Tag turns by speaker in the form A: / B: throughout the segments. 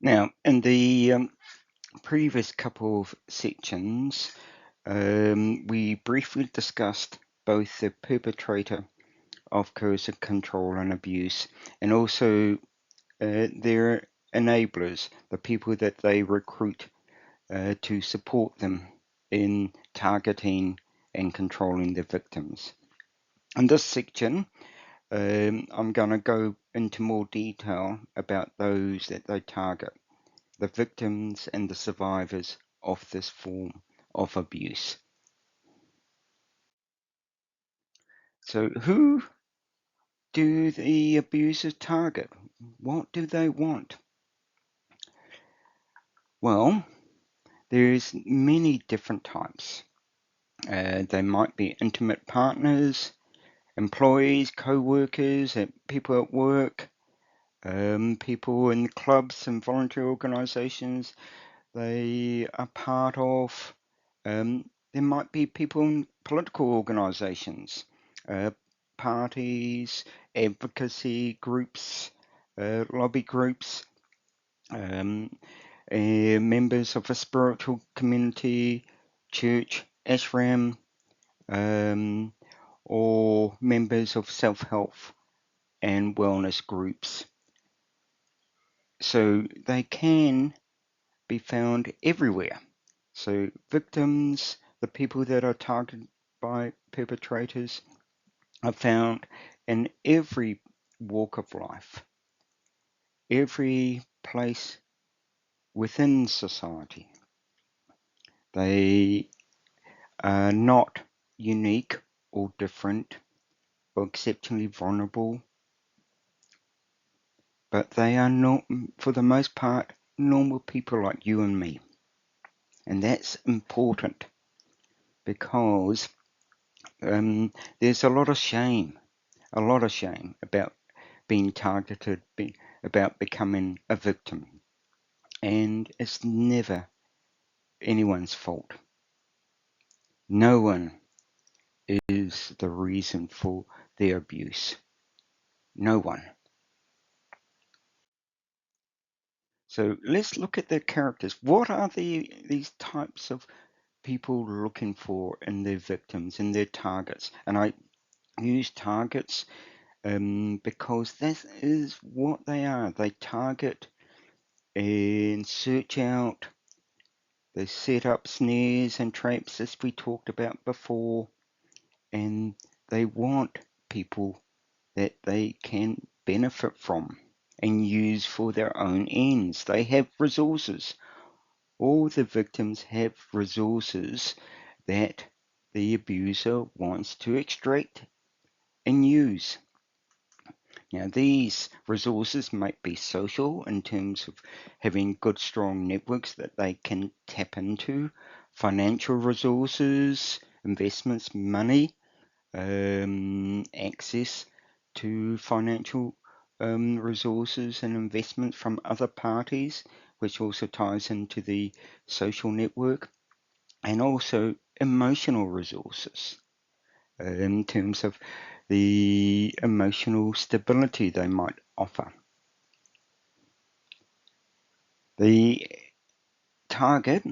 A: Now, in the previous couple of sections, we briefly discussed both the perpetrator of coercive control and abuse and also their enablers, the people that they recruit to support them in targeting and controlling the victims. In this section, I'm going to go into more detail about those that they target, the victims and the survivors of this form of abuse. So who do the abusers target? What do they want? Well, there's many different types. They might be intimate partners, employees, co-workers, people at work, people in clubs and voluntary organisations they are part of. There might be people in political organisations, parties, advocacy groups, lobby groups, members of a spiritual community, church, ashram, or members of self-help and wellness groups. So they can be found everywhere. So victims, the people that are targeted by perpetrators, are found in every walk of life, every place within society. They are not unique or different or exceptionally vulnerable, but they are not, for the most part, normal people like you and me. And that's important because there's a lot of shame about being targeted, about becoming a victim. And it's never anyone's fault. No one is the reason for their abuse. No one. So let's look at their characters. What are these types of people looking for in their victims, in their targets? And I use targets because that is what they are. They target and search out. They set up snares and traps, as we talked about before, and they want people that they can benefit from and use for their own ends. They have resources. All the victims have resources that the abuser wants to extract and use. Now, these resources might be social in terms of having good, strong networks that they can tap into, financial resources, investments, money, access to financial resources and investment from other parties, which also ties into the social network, and also emotional resources in terms of the emotional stability they might offer. The target,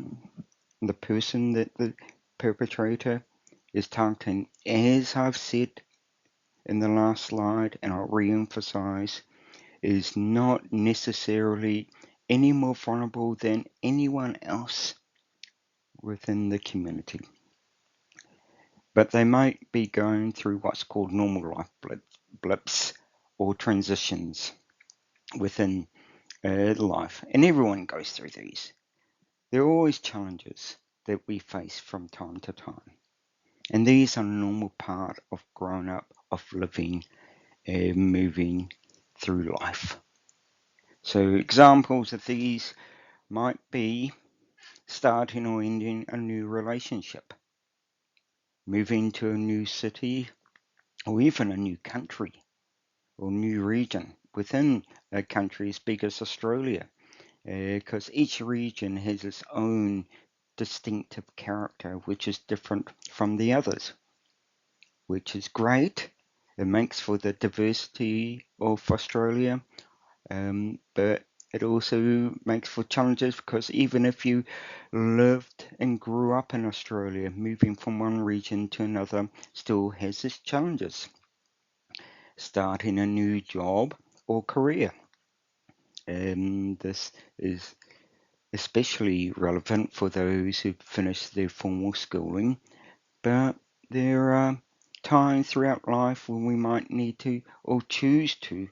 A: the person that the perpetrator is targeting, as I've said in the last slide, and I'll re-emphasize, is not necessarily any more vulnerable than anyone else within the community. But they might be going through what's called normal life blips or transitions within life. And everyone goes through these. There are always challenges that we face from time to time. And these are a normal part of growing up, of living, moving through life. So examples of these might be starting or ending a new relationship, moving to a new city, or even a new country or new region within a country as big as Australia, because each region has its own distinctive character which is different from the others, which is great. It makes for the diversity of Australia, but it also makes for challenges, because even if you lived and grew up in Australia, moving from one region to another still has its challenges. Starting a new job or career. This is especially relevant for those who finished their formal schooling, but there are times throughout life when we might need to or choose to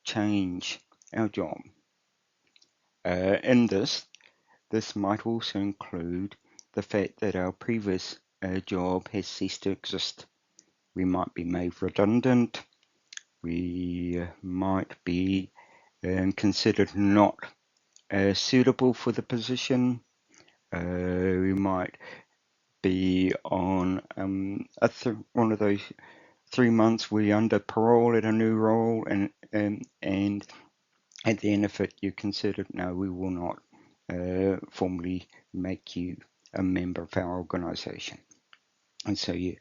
A: change our job. In this might also include the fact that our previous job has ceased to exist. We might be made redundant. We might be considered not suitable for the position. We might be on one of those 3 months we're under parole at a new role, and at the end of it you're considered, no, we will not formally make you a member of our organisation. And so you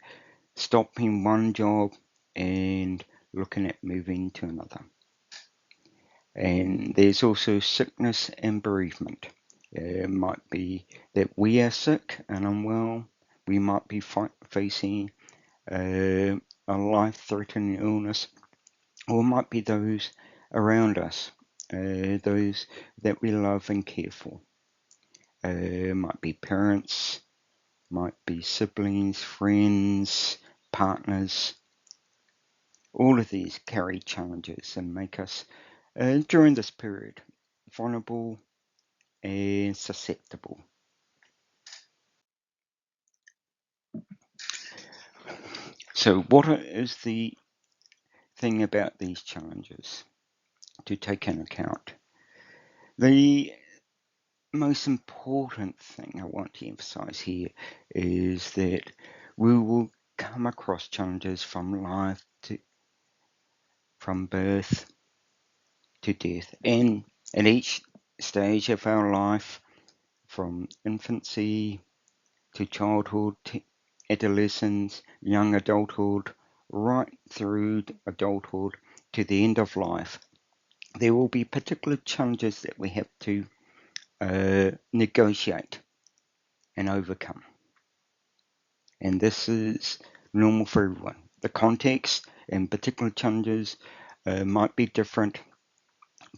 A: stop in one job and looking at moving to another. And there's also sickness and bereavement. It might be that we are sick and unwell. We might be facing a life-threatening illness, or it might be those around us, those that we love and care for. Might be parents, might be siblings, friends, partners. All of these carry challenges and make us, during this period, vulnerable and susceptible. So what is the thing about these challenges to take into account? The most important thing I want to emphasize here is that we will come across challenges from birth to death, and at each stage of our life, from infancy to childhood, to adolescence, young adulthood, right through adulthood to the end of life, there will be particular challenges that we have to negotiate and overcome. And this is normal for everyone. The context and particular challenges might be different,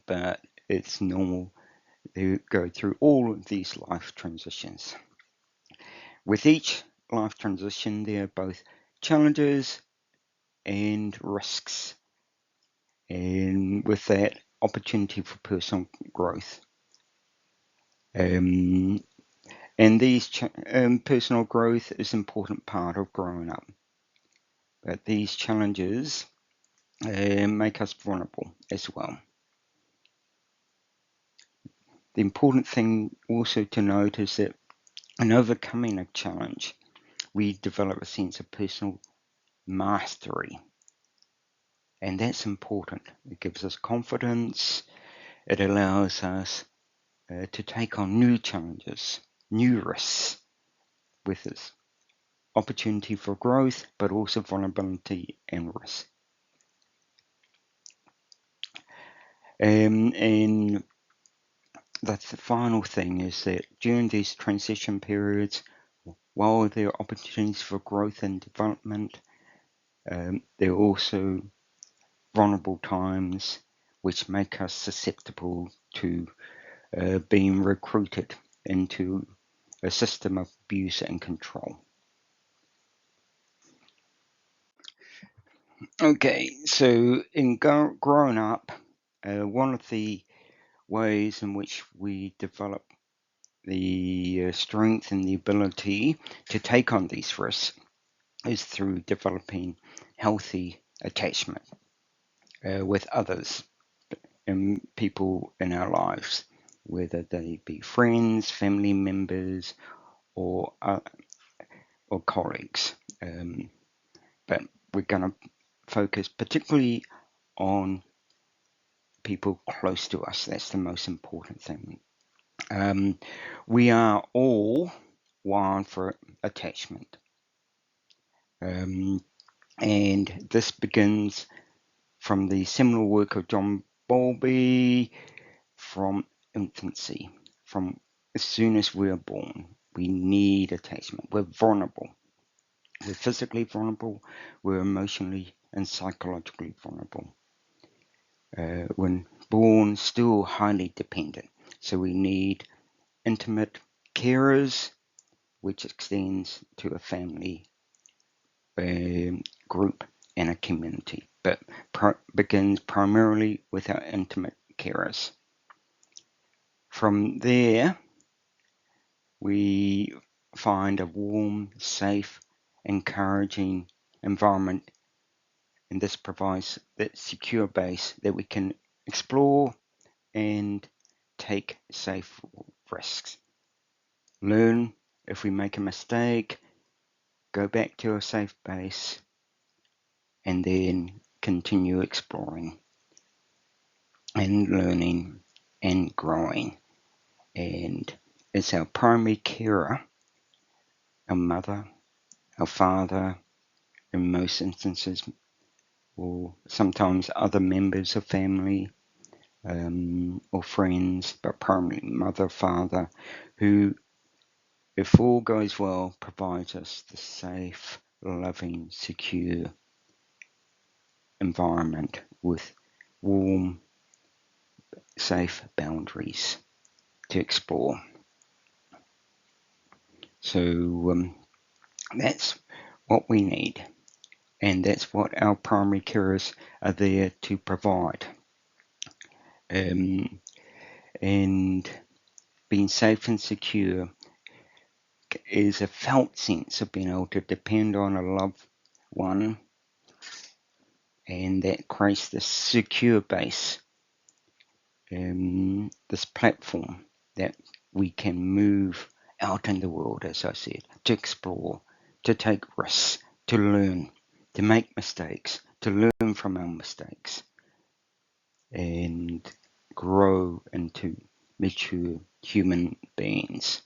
A: but it's normal to go through all of these life transitions. With each life transition, there are both challenges and risks, and with that, opportunity for personal growth. And these personal growth is an important part of growing up. But these challenges make us vulnerable as well. The important thing also to note is that in overcoming a challenge, we develop a sense of personal mastery. And that's important. It gives us confidence. It allows us to take on new challenges, new risks, with this opportunity for growth, but also vulnerability and risk. And that's the final thing, is that during these transition periods, while there are opportunities for growth and development, there are also vulnerable times which make us susceptible to being recruited into a system of abuse and control. Okay, so in growing up, one of the ways in which we develop the strength and the ability to take on these risks is through developing healthy attachment with others and people in our lives, whether they be friends, family members, or colleagues. But we're going to focus particularly on people close to us. That's the most important thing. We are all wired for attachment. And this begins from the seminal work of John Bowlby from infancy, from as soon as we're born. We need attachment. We're vulnerable. We're physically vulnerable. We're emotionally and psychologically vulnerable. When born, still highly dependent. So we need intimate carers, which extends to a family, group, and a community, but begins primarily with our intimate carers. From there, we find a warm, safe, encouraging environment, and this provides that secure base that we can explore and take safe risks. Learn if we make a mistake, go back to a safe base, and then continue exploring and learning and growing. And as our primary carer, our mother, our father, in most instances, or sometimes other members of family, or friends, but primarily mother, father, who, if all goes well, provides us the safe, loving, secure environment with warm, safe boundaries to explore. So that's what we need, and that's what our primary carers are there to provide. And being safe and secure is a felt sense of being able to depend on a loved one, and that creates this secure base, this platform that we can move out in the world, as I said, to explore, to take risks, to learn, to make mistakes, to learn from our mistakes, and grow into mature human beings.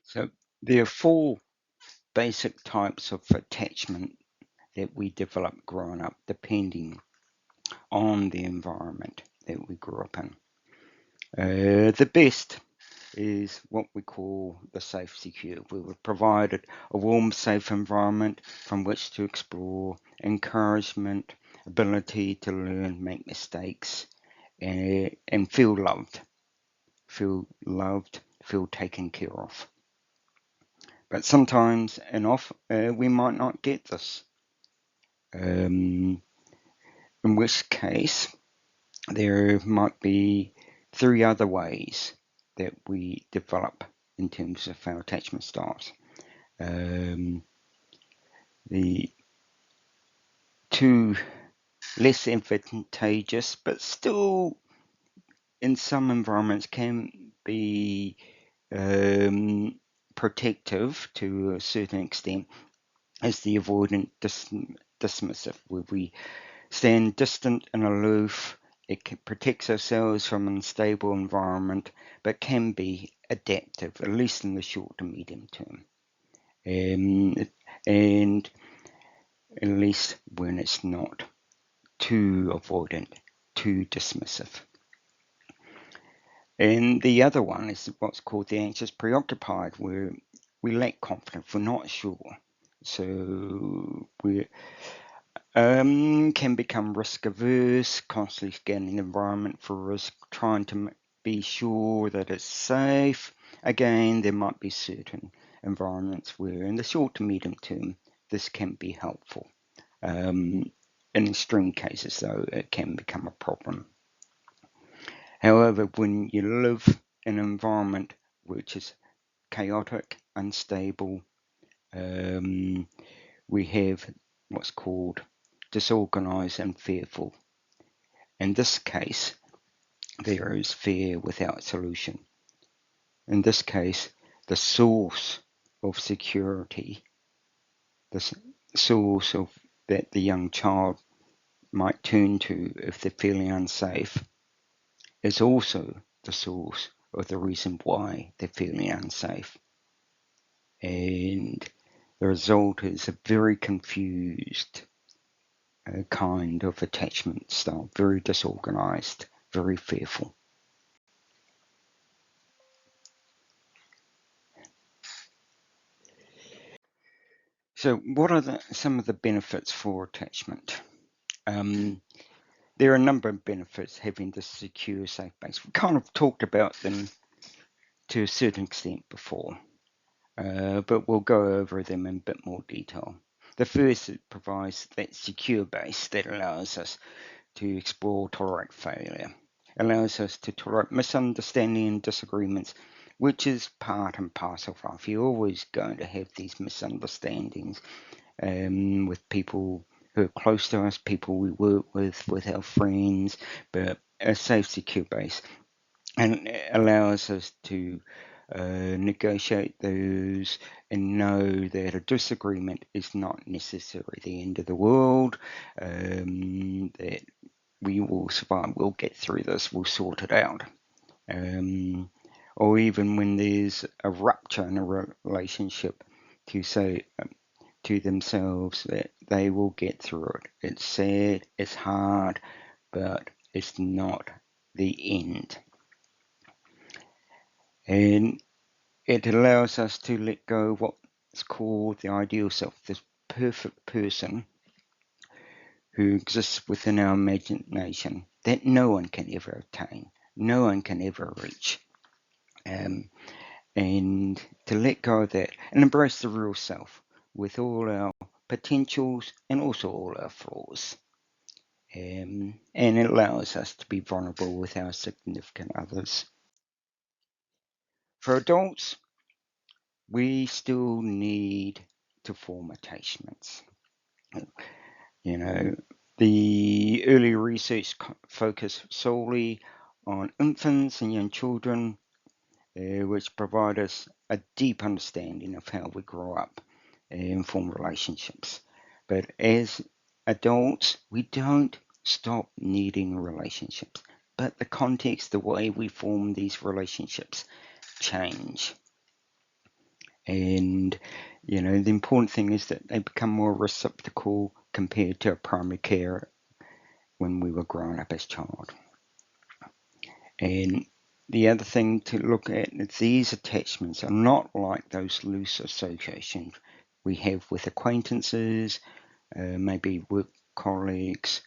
A: So there are four basic types of attachment that we develop growing up, depending on the environment that we grew up in. The best is what we call the safe, secure. We were provided a warm, safe environment from which to explore, encouragement, ability to learn, make mistakes, and feel loved, feel taken care of. But sometimes and often we might not get this, in which case there might be three other ways that we develop in terms of our attachment styles. The two less advantageous, but still in some environments can be protective to a certain extent, is the avoidant dismissive, where we stand distant and aloof. It protects ourselves from an unstable environment, but can be adaptive, at least in the short to medium term. And at least when it's not too avoidant, too dismissive. And the other one is what's called the anxious preoccupied, where we lack confidence, we're not sure. So we can become risk averse, constantly scanning the environment for risk, trying to be sure that it's safe. Again, there might be certain environments where in the short to medium term this can be helpful. In extreme cases, though, it can become a problem. However, when you live in an environment which is chaotic, unstable, we have what's called disorganized and fearful. In this case, there is fear without solution. In this case, the source of security, the source of that the young child might turn to if they're feeling unsafe, is also the source of the reason why they're feeling unsafe. And The result is a very confused kind of attachment style, very disorganized, very fearful. So what are some of the benefits for attachment? There are a number of benefits having this secure, safe base. We kind of talked about them to a certain extent before, but we'll go over them in a bit more detail. The first, it provides that secure base that allows us to explore, tolerate failure, allows us to tolerate misunderstanding and disagreements, which is part and parcel of life. You're always going to have these misunderstandings with people who are close to us, people we work with our friends, but a safe, secure base, and it allows us to negotiate those and know that a disagreement is not necessarily the end of the world, that we will survive, we'll get through this, we'll sort it out. Or even when there's a rupture in a relationship, to say to themselves that they will get through it. It's sad, it's hard, but it's not the end. And it allows us to let go of what's called the ideal self, this perfect person who exists within our imagination that no one can ever attain, no one can ever reach. And to let go of that and embrace the real self with all our potentials and also all our flaws. And it allows us to be vulnerable with our significant others. For adults, we still need to form attachments. You know, the early research focused solely on infants and young children, which provide us a deep understanding of how we grow up and form relationships. But as adults, we don't stop needing relationships, but the context, the way we form these relationships change. And, the important thing is that they become more reciprocal compared to a primary care when we were growing up as child. And the other thing to look at is these attachments are not like those loose associations we have with acquaintances, maybe work colleagues,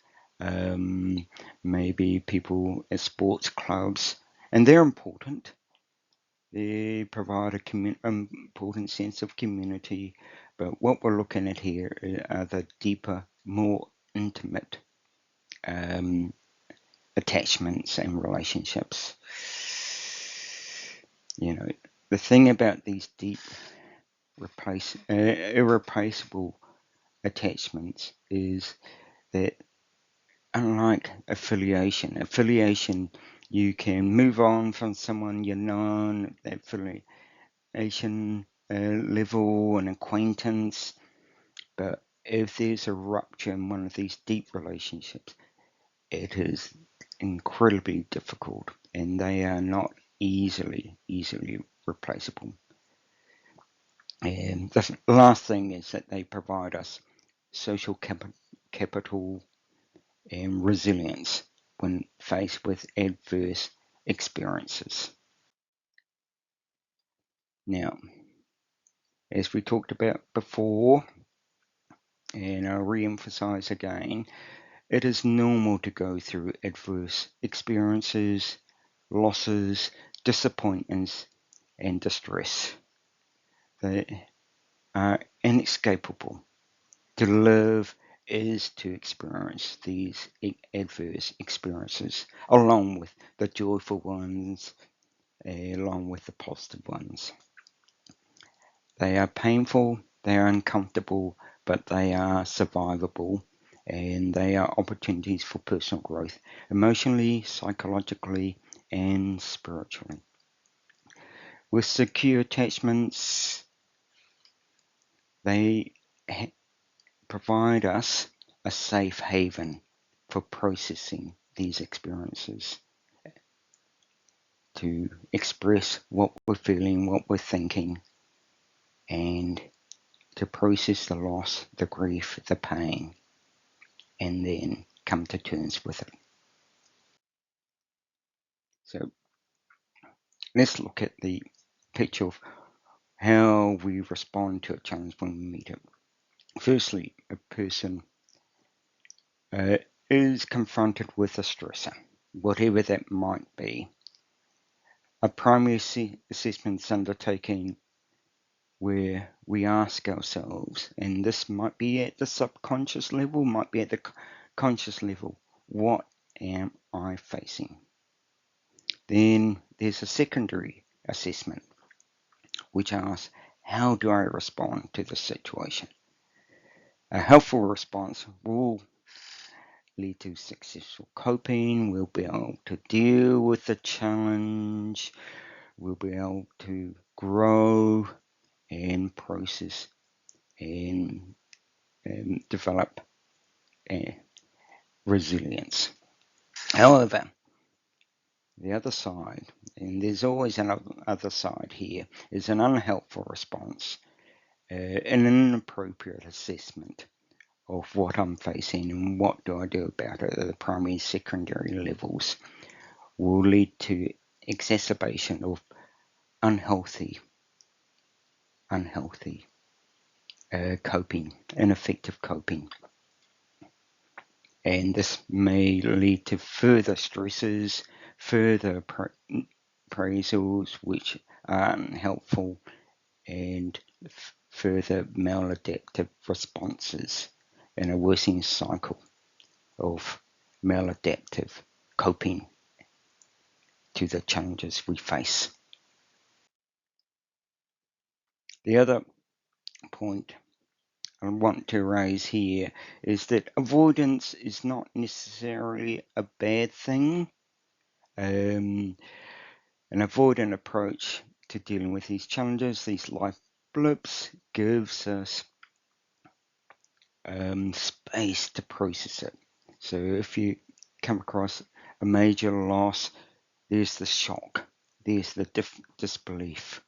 A: maybe people at sports clubs, and they're important. They provide an important sense of community, but what we're looking at here are the deeper, more intimate attachments and relationships. The thing about these deep, irreplaceable attachments is that unlike affiliation, you can move on from someone you've known, that affiliation level and acquaintance, but if there's a rupture in one of these deep relationships, it is incredibly difficult and they are not easily replaceable. And the last thing is that they provide us social capital and resilience when faced with adverse experiences. Now, as we talked about before, and I'll re-emphasize again, it is normal to go through adverse experiences, losses, disappointments, and distress. They are inescapable. To live is to experience these adverse experiences, along with the joyful ones, along with the positive ones. They are painful, they are uncomfortable, but they are survivable, and they are opportunities for personal growth, emotionally, psychologically, and spiritually. With secure attachments, they provide us a safe haven for processing these experiences, to express what we're feeling, what we're thinking, and to process the loss, the grief, the pain, and then come to terms with it. So let's look at the picture of how we respond to a challenge when we meet it. Firstly, a person is confronted with a stressor, whatever that might be. A primary assessment is undertaken where we ask ourselves, and this might be at the subconscious level, might be at the conscious level, what am I facing? Then there's a secondary assessment, which asks, how do I respond to the situation? A helpful response will lead to successful coping. We'll be able to deal with the challenge. We'll be able to grow and process and develop resilience. However, the other side, and there's always an other side here, is an unhelpful response, an inappropriate assessment of what I'm facing and what do I do about it at the primary and secondary levels will lead to exacerbation of unhealthy coping, ineffective coping. And this may lead to further stresses, further appraisals which are unhelpful, and further maladaptive responses in a worsening cycle of maladaptive coping to the challenges we face. The other point I want to raise here is that avoidance is not necessarily a bad thing. An avoidant approach to dealing with these challenges, these life blips, gives us space to process it. So if you come across a major loss, there's the shock, there's the disbelief,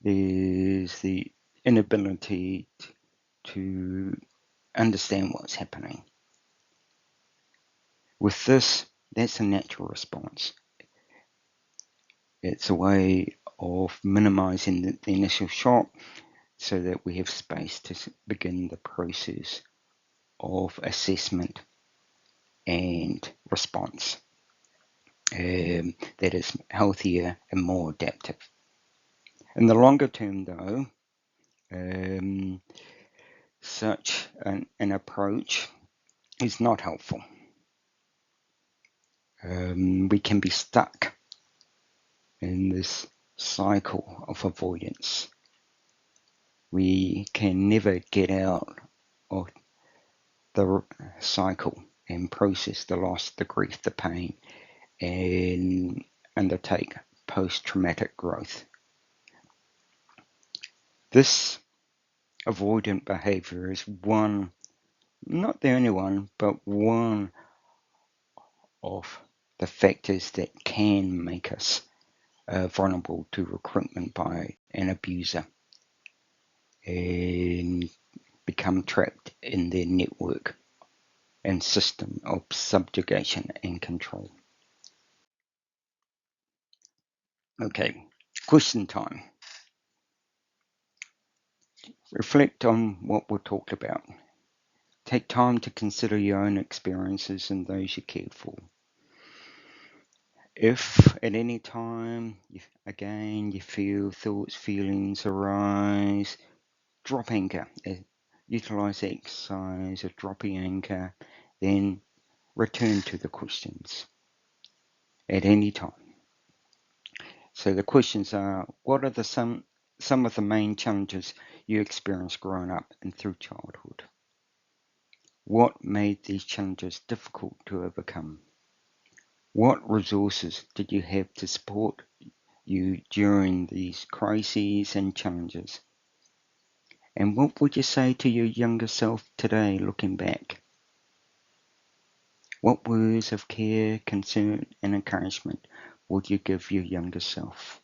A: there's the inability to understand what's happening. With this, that's a natural response. It's a way of minimizing the initial shock so that we have space to begin the process of assessment and response that is healthier and more adaptive. In the longer term, though, such an approach is not helpful. We can be stuck in this cycle of avoidance. We can never get out of the cycle and process the loss, the grief, the pain, and undertake post-traumatic growth. This avoidant behavior is one, not the only one, but one of the factors that can make us vulnerable to recruitment by an abuser and become trapped in their network and system of subjugation and control. Okay, question time. Reflect on what we talked about. Take time to consider your own experiences and those you care for. If at any time, you feel thoughts, feelings arise, drop anchor. Utilize exercise of dropping anchor, then return to the questions at any time. So the questions are, what are some of the main challenges you experienced growing up and through childhood? What made these challenges difficult to overcome? What resources did you have to support you during these crises and challenges? And what would you say to your younger self today, looking back? What words of care, concern, and encouragement would you give your younger self?